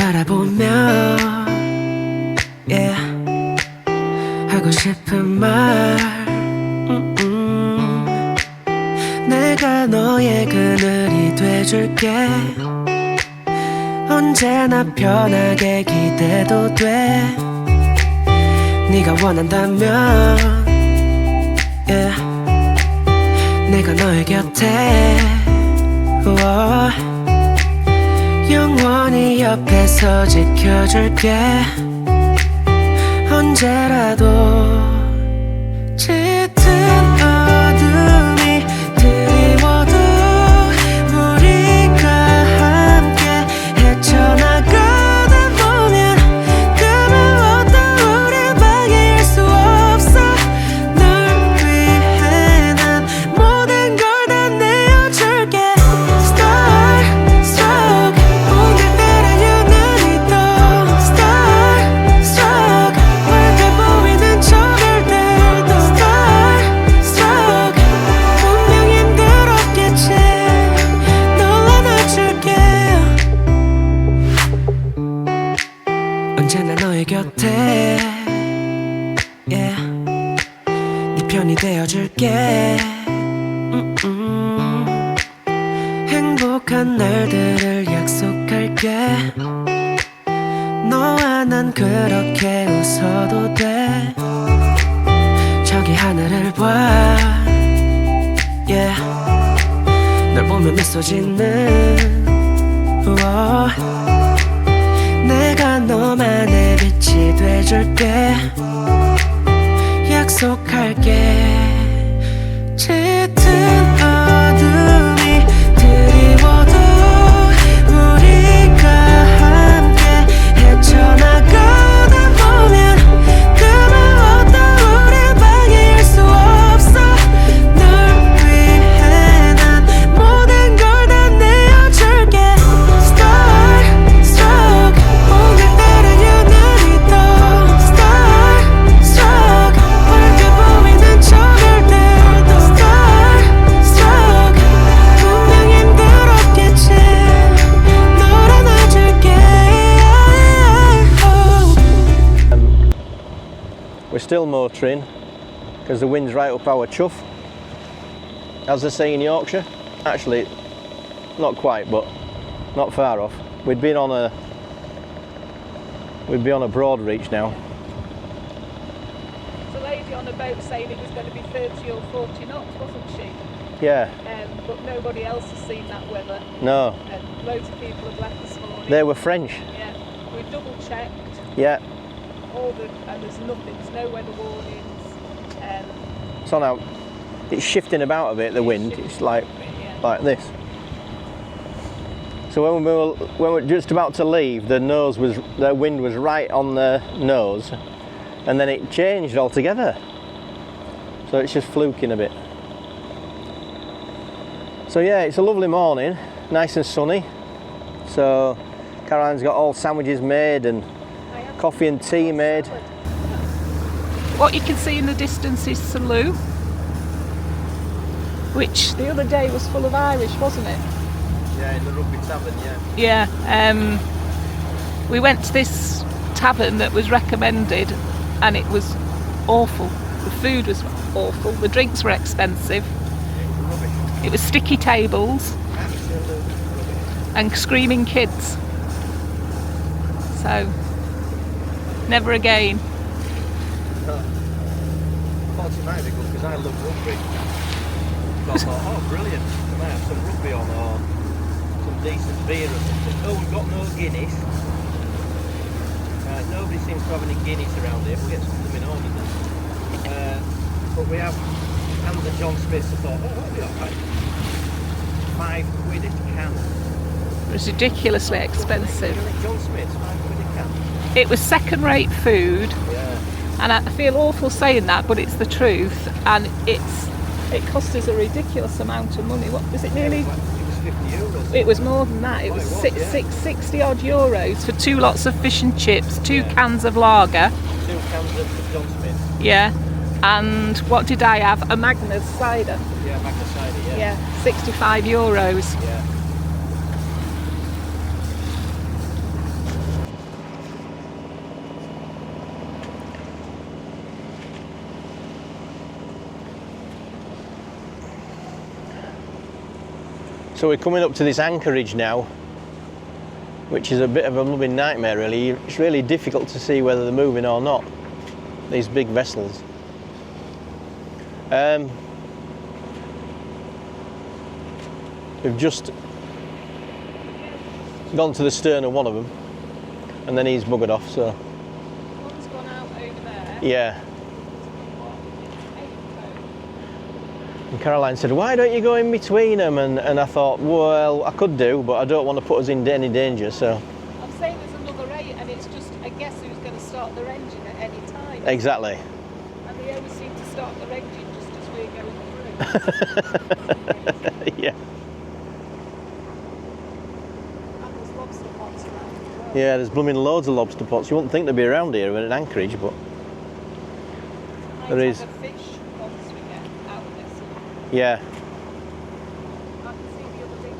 바라보며 yeah. 하고 싶은 말 내가 너의 그늘이 돼줄게 언제나 편하게 기대도 돼 네가 원한다면 yeah. 내가 너의 곁에 영원히 옆에서 지켜줄게 언제라도 짙은 어둠이 드리워도 우리가 함께 헤쳐나가다 보면 그 무엇도 우릴 방해할 수 없어 널 위해 난 모든 걸 다 내어줄게 Starstruck 오늘따라 유난히 더 Starstruck 맑아 보이는 저 별들도 Starstruck 분명 힘들었겠지 널 안아줄게 언제나 너의 곁에 yeah. 네 편이 되어줄게 행복한 날들을 약속할게 너와 난 그렇게 웃어도 돼 저기 하늘을 봐 yeah. 널 보면 미소 짓는 내가 너만의 빛이 돼줄게 약속할게 짙은 어둠이 드리워도 우리가 함께 헤쳐나가다 보면 그 무엇도 우릴 방해할 수 없어 널 위해 난 모든 걸 다 내어줄게 Starstruck 오늘따라 유난히 더 Starstruck 맑아 보이는 저 별들도 Starstruck 분명 힘들었겠지 널 안아줄게 We're still motoring because the wind's right up our chuff, as they say in Yorkshire. Actually, not quite, but not far off. We'd be on a broad reach now. There's a lady on a boat saying it was going to be 30 or 40 knots, wasn't she? Yeah. But nobody else has seen that weather. No. Loads of people have left this morning. They were French. Yeah. We double checked. Yeah. And there's nothing. There's no weather warnings. So now it's shifting about a bit. The wind. It's like this. So when we were just about to leave, the wind was right on the nose, and then it changed altogether. So it's just fluking a bit. So yeah, it's a lovely morning, nice and sunny. So Caroline's got all sandwiches made and coffee and tea made. What you can see in the distance is Salou, which the other day was full of Irish, wasn't it? Yeah, in the rugby tavern, yeah. Yeah. We went to this tavern that was recommended, and it was awful. The food was awful. The drinks were expensive. It was sticky tables and screaming kids. So, never again. I thought it might be good because I love rugby. So I thought, oh brilliant, we might have some rugby on or some decent beer or something. Oh, we've got no Guinness. Nobody seems to have any Guinness around here. We'll get some of them in order then. But we have cans of John Smith's. I thought, oh, that'll be alright. £5 a can. It was ridiculously expensive. John Smith's, £5 a can. It was second-rate food. Yeah. And I feel awful saying that, but it's the truth. And it cost us a ridiculous amount of money. What was it nearly? It was €50. It was more than that. It was 60 odd euros for 2 lots of fish and chips, 2 cans of lager. 2 cans of John Smith. Yeah. And what did I have? A Magnus cider. Yeah, Magnus cider, yeah. Yeah, €65. Yeah. So we're coming up to this anchorage now, which is a bit of a blooming nightmare really. It's really difficult to see whether they're moving or not, these big vessels. We've just gone to the stern of one of them and then he's buggered off, so One's gone out over there. yeah. And Caroline said, why don't you go in between them? And I thought, well, I could do, but I don't want to put us in any danger, so. I'm saying there's another 8 and it's just a guess who's going to start their engine at any time. Exactly. And they always seem to start their engine just as we're going through. Yeah. And there's lobster pots around as well. Yeah, there's blooming loads of lobster pots. You wouldn't think they'd be around here at an anchorage, but there is. Might have a fish once we get out of this. Yeah. I can see the other big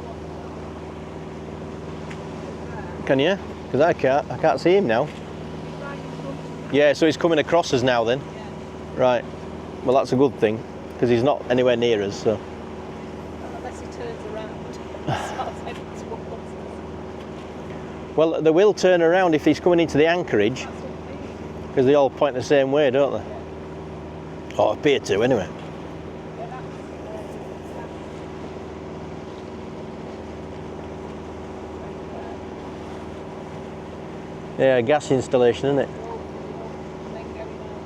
one. Can you? Because I can't see him now. He's right in front of Yeah, so he's coming across us now then. me. Yeah. Right. Well, that's a good thing, because he's not anywhere near us, so. Unless he turns around and starts heading towards us. Well, they will turn around if he's coming into the anchorage, That's what I mean. because they all point the same way, don't they? Yeah. Or appear to, anyway. Yeah, that's Yeah, gas installation, isn't it? and then going out.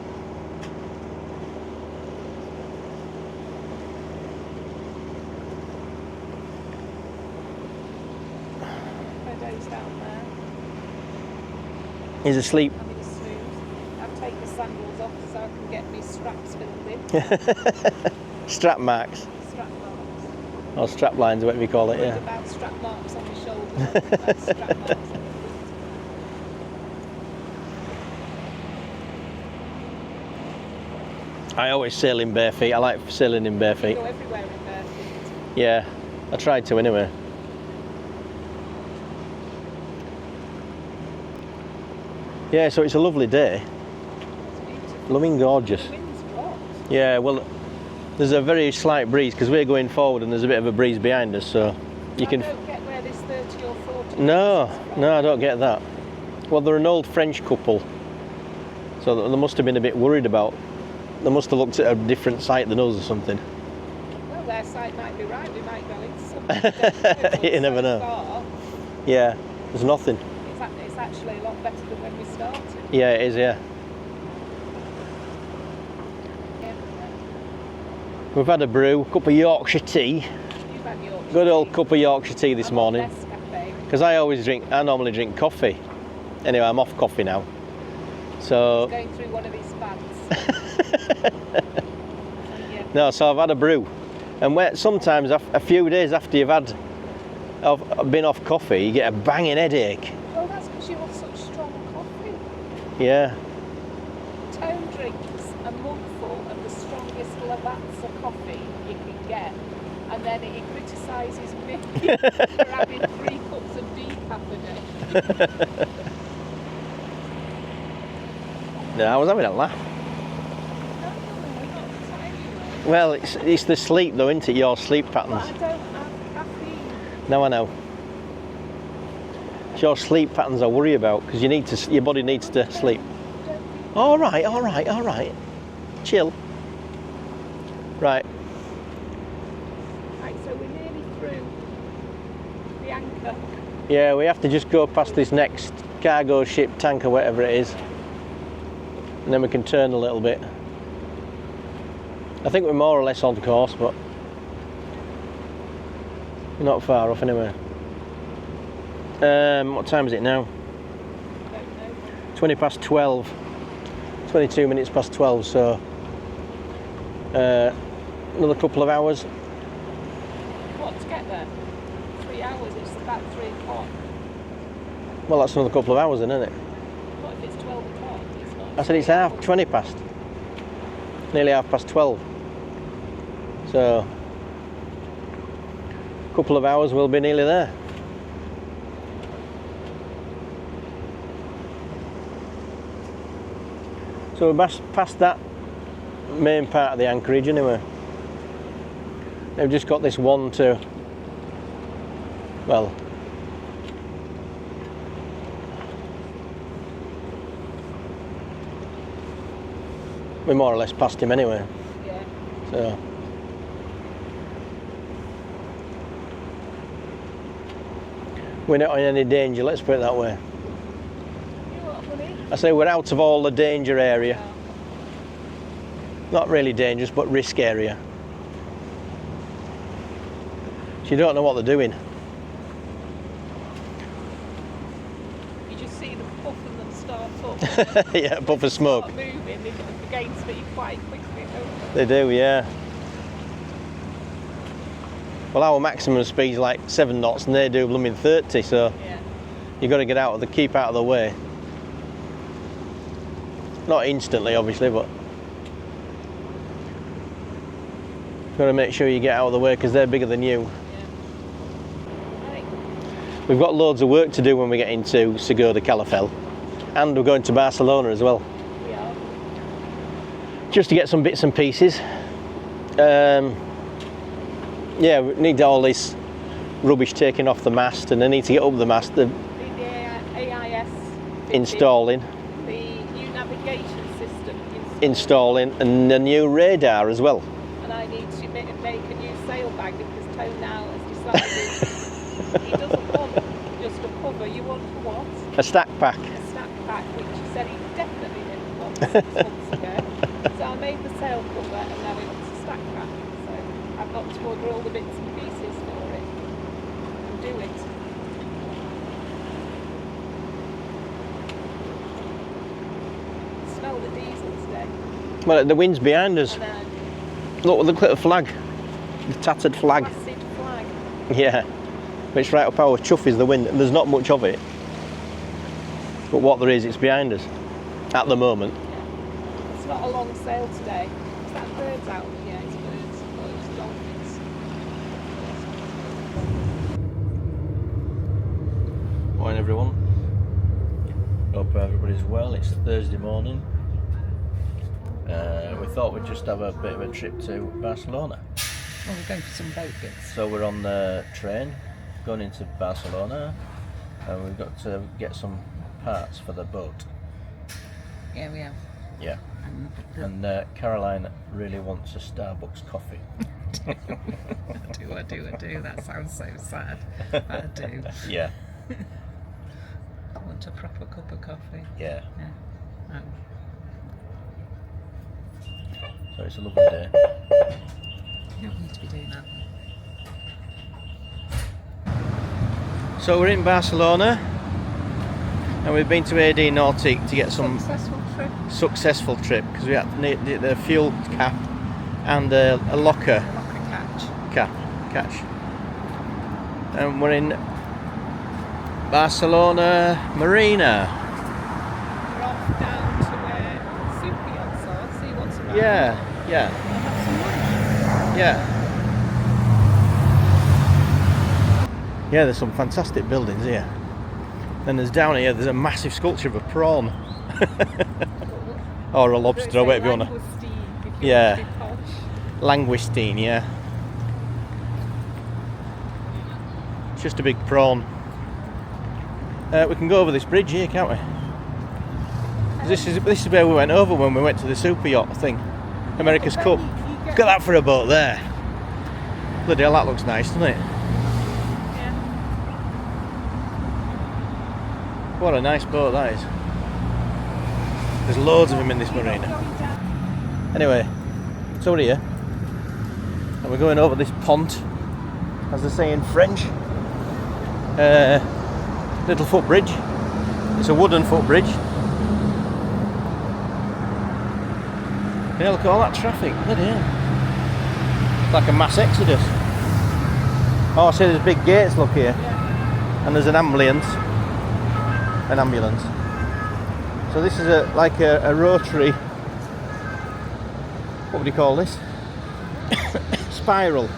Meadows down there. He's asleep. Having a snooze. I've taken the sandals off so I can get my straps filled in. Strap marks. Strap marks. Or strap lines, whatever you call it, Worried yeah. about strap marks on my shoulders. About strap marks on my wrists. I always sail in bare feet. I like sailing in bare feet. Go everywhere in bare feet. Yeah, I tried to anyway. Yeah, so it's a lovely day. It's beautiful. Blooming gorgeous. The wind's dropped. Yeah, well, there's a very slight breeze because we're going forward and there's a bit of a breeze behind us, so you can. I don't get where this 30 or 40 No, is from. no, I don't get that. Well, they're an old French couple, so they must have been a bit worried about. They must have looked at a different site than us or something. Well, their side might be right. We might go into something. You never know. Far, Yeah, there's nothing. it's actually a lot better than when we started. Yeah, it is. Yeah, Yeah. we've had a brew, cup of Yorkshire tea. You've had Yorkshire Good old tea. cup of Yorkshire tea this I'm morning. on Nescafe. Because I normally drink coffee. Anyway, I'm off coffee now. So Going through one of these fads. Yeah. no, so I've had a brew, and sometimes a few days after you've been off coffee, you get a banging headache. Well, that's because you have such strong coffee. Yeah, Tone drinks a mugful of the strongest Lavazza coffee you can get, and then he criticises me for having 3 cups of decaf a day. no, I was having a laugh. Well, it's the sleep though, isn't it? Your sleep But patterns. I don't have caffeine. No, I know. It's your sleep patterns I worry about because your body needs to sleep. All right. Chill. Right. Right, so we're nearly through the anchor. Yeah, we have to just go past this next cargo ship, tanker, whatever it is, and then we can turn a little bit. I think we're more or less on course, but we're not far off anyway. What time is it now? Don't know. 20 past 12. 22 minutes past 12, so another couple of hours. What, to get there? 3 hours, it's about 3 o'clock. Well, that's another couple of hours then, isn't it? What if it's 12 o'clock? It's not. I said it's 20 past. Nearly 12:30. So, a couple of hours we'll be nearly there. So we're past that main part of the anchorage anyway. They've just got this one to Well, we more or less passed him anyway. Yeah. So. We're not in any danger, let's put it that way. You what, honey? I say we're out of all the danger area. Yeah. Not really dangerous, but risk area. So you don't know what they're doing. You just see them puff and then start up. Yeah, a puff of smoke. Start moving, they get against me quite quickly, don't They do, yeah. Well, our maximum speed's like 7 knots and they do blooming 30, so they? Yeah. you've got to get out of the, keep out of the way. Not instantly, obviously, but you've got to make sure you get out of the way because they're bigger than you. Right. We've got loads of work to do when we get into Segur de Calafell, and we're going to Barcelona as well, We are. just to get some bits and pieces. Yeah, we need all this rubbish taken off the mast, and I need to get up the mast, the Need the AIS installing, the new navigation system installing, and a new radar as well. And I need to make a new sail bag because Tone now has decided he doesn't want just a cover. You want what? A stack pack. A stack pack, which he said he definitely didn't want 6 months ago. So I made the sail cover and now he wants a stack pack. So I've got to order all the bits and pieces for it and do it. Smell the diesel today. Well, the wind's behind us. And then Look at the flag, the tattered flag. massive flag. Yeah, it's right up our chuff is the wind, and there's not much of it. But what there is, it's behind us at the moment. Yeah. It's not a long sail today. Is that birds out? Yeah, it's birds. Oh, it's dolphins. Morning, everyone. Hope everybody's well. It's Thursday morning. We thought we'd just have a bit of a trip to Barcelona. Well, we're going for some boat bits. So we're on the train going into Barcelona, and we've got to get some parts for the boat. Yeah, we have. Yeah. And Caroline really wants a Starbucks coffee. I do. That sounds so sad. I do. Yeah. I want a proper cup of coffee. Yeah. Yeah. Oh. So it's a lovely day. You don't need to be doing that. So we're in Barcelona, and we've been to AD Nautic to get some Successful trip. because we had the fuel cap and a locker Locker catch. And we're in Barcelona Marina. We're off down to where super yachts are. See what's around. Yeah. And have some lunch. Yeah. Yeah, there's some fantastic buildings here. Then there's down here, there's a massive sculpture of a prawn. Or a lobster, or whatever you want to. Yeah. Langoustine, yeah. It's just a big prawn. We can go over this bridge here, can't we? This is where we went over when we went to the super yacht thing. America's Cup. Look at that for a boat there. Bloody hell, that looks nice, doesn't it? Yeah. What a nice boat that is. There's loads of them in this marina. Anyway, so we're here. And we're going over this pont, as they say in French. Little footbridge. It's a wooden footbridge. Yeah, look at all that traffic. Bloody hell. It's like a mass exodus. Oh, see, there's big gates, look here. Yeah. And there's an ambulance. So this is like a rotary, what would you call this? Spiral,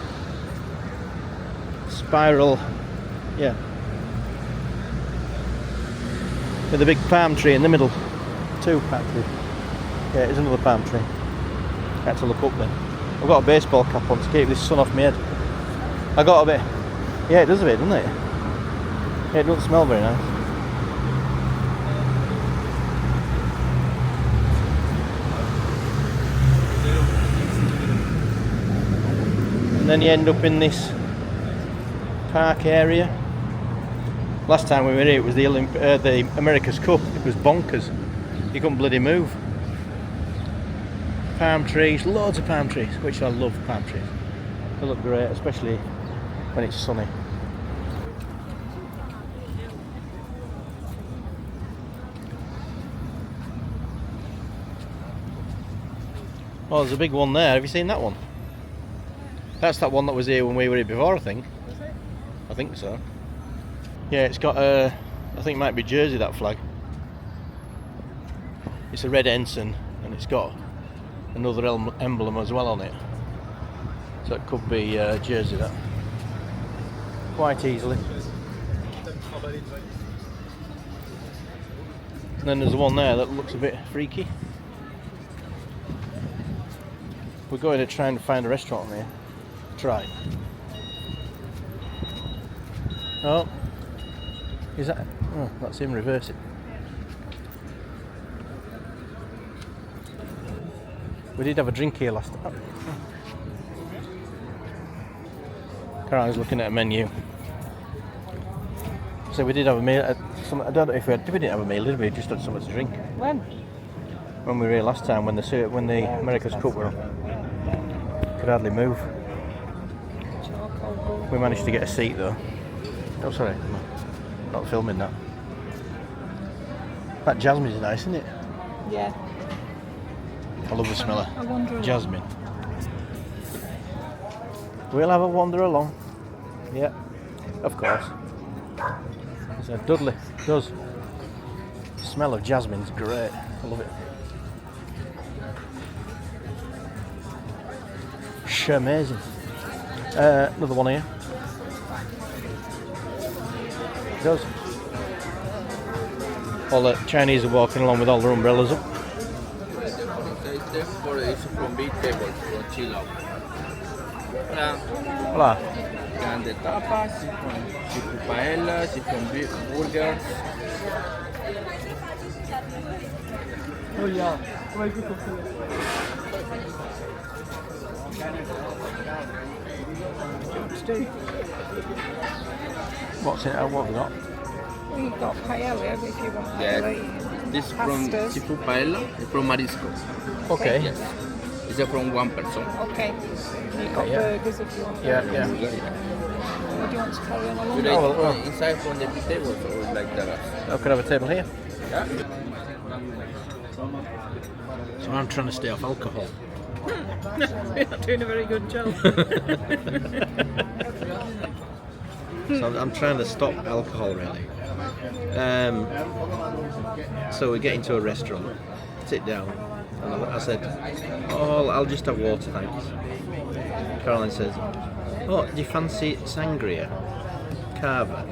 yeah. With a big palm tree in the middle. 2 palm trees. Yeah, it's another palm tree. I had to look up then. I've got a baseball cap on to keep this sun off my head. I got a bit, yeah, it does a bit, doesn't it? It doesn't smell very nice. And then you end up in this park area. Last time we were here, it was the America's Cup. It was bonkers. You couldn't bloody move. Palm trees, loads of palm trees, which I love palm trees. They look great, especially when it's sunny. Oh, there's a big one there. Have you seen that one? That's that one that was here when we were here before, I think. Was it? I think so. Yeah, it's got a, I think it might be Jersey, that flag. It's a red ensign and it's got another emblem as well on it. So it could be Jersey, that. Quite easily. And then there's one there that looks a bit freaky. We're going to try and find a restaurant there. Try. Oh. Is that? Oh, that's him reversing. We did have a drink here last time. Caroline's looking at a menu. So we did have a meal. I don't know if we didn't have a meal, did we? Just had something to drink. When? When we were here last time, when the America's Cup were on. Could hardly move. We managed to get a seat though. Oh, sorry. Not filming that. That jasmine's nice, isn't it? Yeah. I love the smell I wonder. of jasmine. We'll have a wander along. Yeah, of course. So Dudley does. The smell of jasmine's great. I love it. Amazing. Another one here. It does. All the Chinese are walking along with all their umbrellas up. It's from big table for chill out. Hola. Hola. Grande tapas, chicken paella, chicken beef burgers. Oh yeah. What's in it? What have we got? We've got paella if you want Yes. paella. This from Pastas. seafood paella, from marisco. Okay. Yes. It's from one person. Okay. You've got Yeah. burgers if you want. Yeah, burgers. yeah. Or do you want to carry on along? You Oh, like well, inside from the table or like that? Oh, could I have a table here? Yeah. So I'm trying to stay off alcohol. You're not doing a very good job. So I'm trying to stop alcohol really. So we get into a restaurant, sit down, and I said, "Oh, I'll just have water, thanks." Caroline says, "Oh, do you fancy sangria, cava?"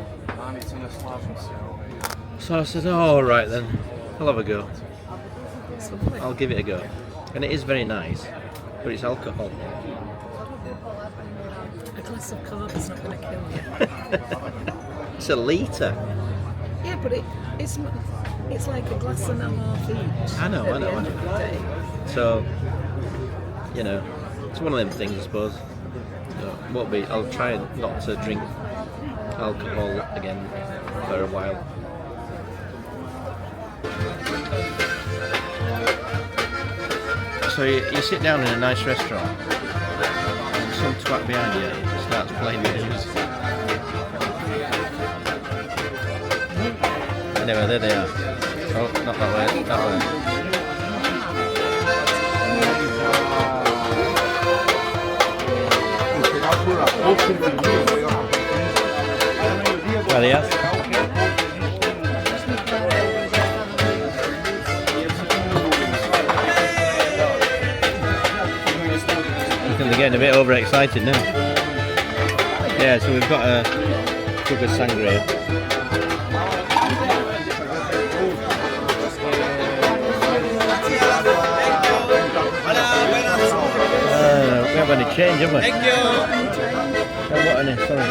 So I said, "Oh, all right then, I'll have a go. I'll give it a go." And it is very nice, but it's alcohol. A glass of cava's not going to kill you. It's a litre. Yeah, but it's like a glass and a half each. I know. At the end of the day. So, you know, it's one of them things, I suppose. Won't be. I'll try not to drink alcohol again for a while. So you sit down in a nice restaurant, and some twat behind you starts playing the music. Anyway, there they are. Oh, not that way. That way. Well, yes. They're getting a bit overexcited now. Yeah, so we've got a jug of sangria. We haven't any change, have we? Thank you. Haven't got any, sorry.